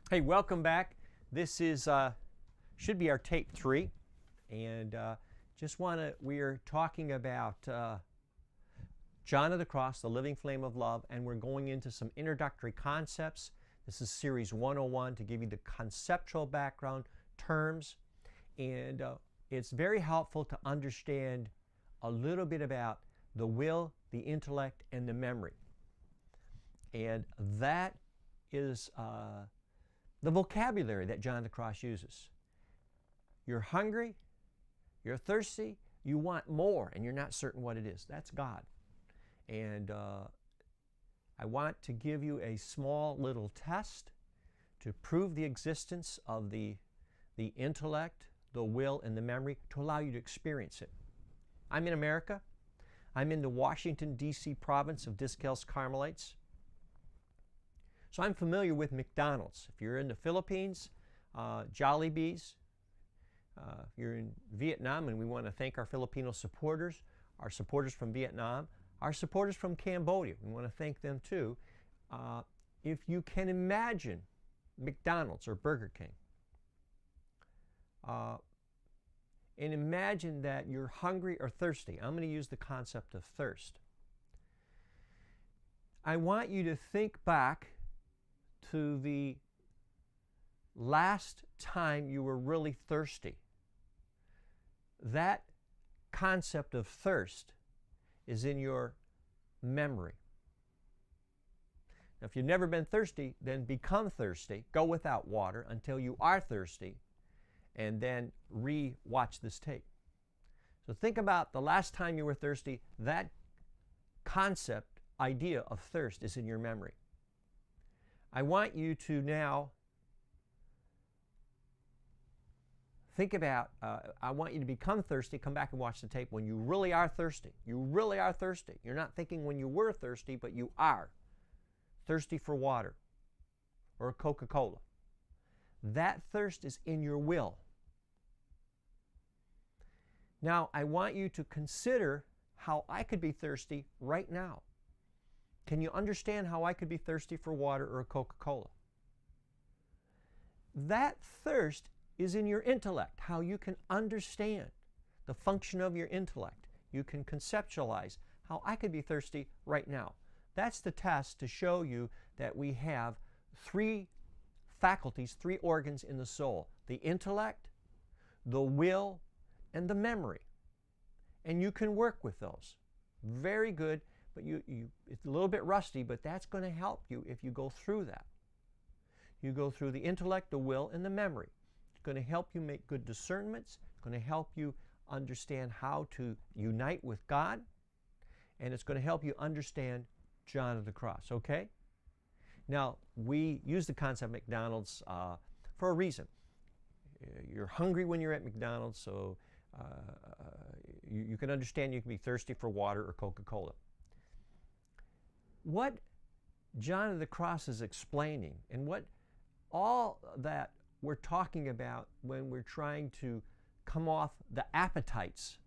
Hey, welcome back. This is should be our tape 3, and we are talking about John of the Cross, the living flame of love, and we're going into some introductory concepts. This is series 101 to give you the conceptual background, terms, and it's very helpful to understand a little bit about the will, the intellect, and the memory. And that is the vocabulary that John of the Cross uses. You're hungry, you're thirsty, you want more, and you're not certain what it is. That's God. And I want to give you a small little test to prove the existence of the intellect, the will, and the memory to allow you to experience it. I'm in America. I'm in the Washington, D.C. province of Discalced Carmelites. So I'm familiar with McDonald's. If you're in the Philippines, Jollibee's. If you're in Vietnam, and we want to thank our Filipino supporters, our supporters from Vietnam, our supporters from Cambodia. We want to thank them too. If you can imagine McDonald's or Burger King, and imagine that you're hungry or thirsty. I'm going to use the concept of thirst. I want you to think back to the last time you were really thirsty. That concept of thirst is in your memory. Now, if you've never been thirsty, then become thirsty. Go without water until you are thirsty, and then re-watch this tape. So think about the last time you were thirsty. That concept, idea of thirst is in your memory. I want you to now think about, I want you to become thirsty. Come back and watch the tape when you really are thirsty. You really are thirsty. You're not thinking when you were thirsty, but you are thirsty for water or Coca-Cola. That thirst is in your will. Now, I want you to consider how I could be thirsty right now. Can you understand how I could be thirsty for water or a Coca-Cola? That thirst is in your intellect, how you can understand the function of your intellect. You can conceptualize how I could be thirsty right now. That's the test to show you that we have 3 faculties, 3 organs in the soul: the intellect, the will, and the memory. And you can work with those. Very good. But it's a little bit rusty, but that's going to help you if you go through that. You go through the intellect, the will, and the memory. It's going to help you make good discernments. It's going to help you understand how to unite with God. And it's going to help you understand John of the Cross, okay? Now, we use the concept of McDonald's for a reason. You're hungry when you're at McDonald's, so you can understand you can be thirsty for water or Coca-Cola. What John of the Cross is explaining, and what all that we're talking about when we're trying to come off the appetites,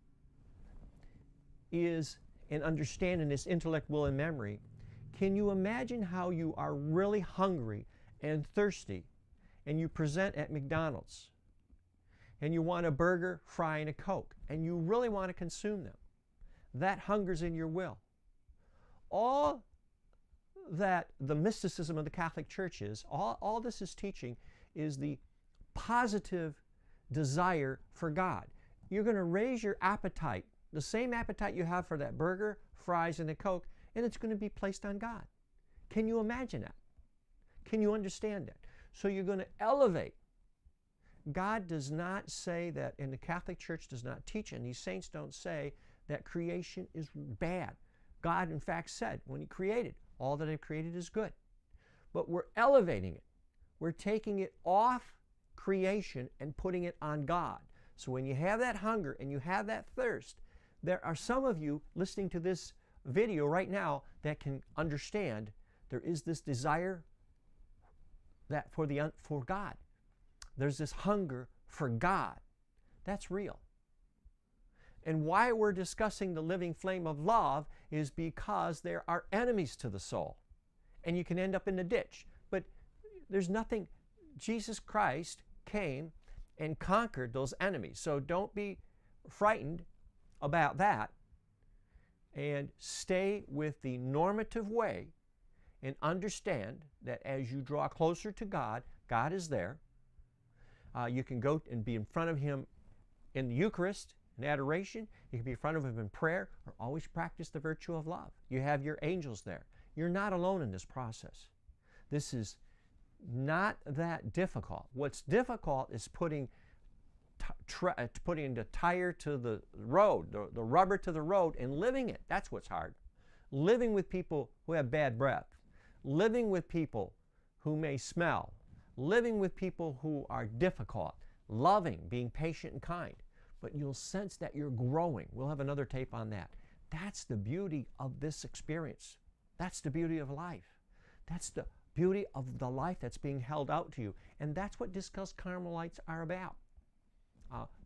is in understanding this intellect, will, and memory. Can you imagine how you are really hungry and thirsty, and you present at McDonald's, and you want a burger, fry, and a Coke, and you really want to consume them? That hunger's in your will. All that the mysticism of the Catholic Church is, all this is teaching is the positive desire for God. You're going to raise your appetite, the same appetite you have for that burger, fries, and a Coke, and it's going to be placed on God. Can you imagine that? Can you understand that? So you're going to elevate. God does not say that, and the Catholic Church does not teach, and these saints don't say that creation is bad. God, in fact, said when He created, all that I've created is good. But we're elevating it. We're taking it off creation and putting it on God. So when you have that hunger and you have that thirst, there are some of you listening to this video right now that can understand there is this desire that for God. There's this hunger for God. That's real. And why we're discussing the living flame of love is because there are enemies to the soul. And you can end up in the ditch. But there's nothing Jesus Christ came and conquered those enemies. So don't be frightened about that, and stay with the normative way and understand that as you draw closer to God, God is there. You can go and be in front of Him in the Eucharist, in adoration. You can be in front of Him in prayer, or always practice the virtue of love. You have your angels there. You're not alone in this process. This is not that difficult. What's difficult is putting the tire to the road, the rubber to the road, and living it. That's what's hard. Living with people who have bad breath. Living with people who may smell. Living with people who are difficult. Loving, being patient and kind. But you'll sense that you're growing. We'll have another tape on that. That's the beauty of this experience. That's the beauty of life. That's the beauty of the life that's being held out to you. And that's what Discussed Carmelites are about.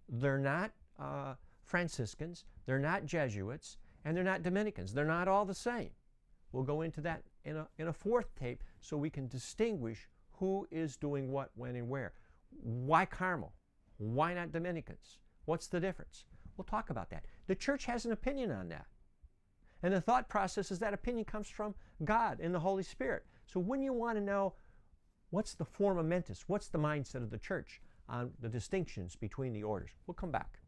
They're not Franciscans, they're not Jesuits, and they're not Dominicans. They're not all the same. We'll go into that in a fourth tape so we can distinguish who is doing what, when, and where. Why Carmel? Why not Dominicans? What's the difference? We'll talk about that. The Church has an opinion on that. And the thought process is that opinion comes from God and the Holy Spirit. So when you want to know what's the forma mentis, what's the mindset of the Church on the distinctions between the orders, we'll come back.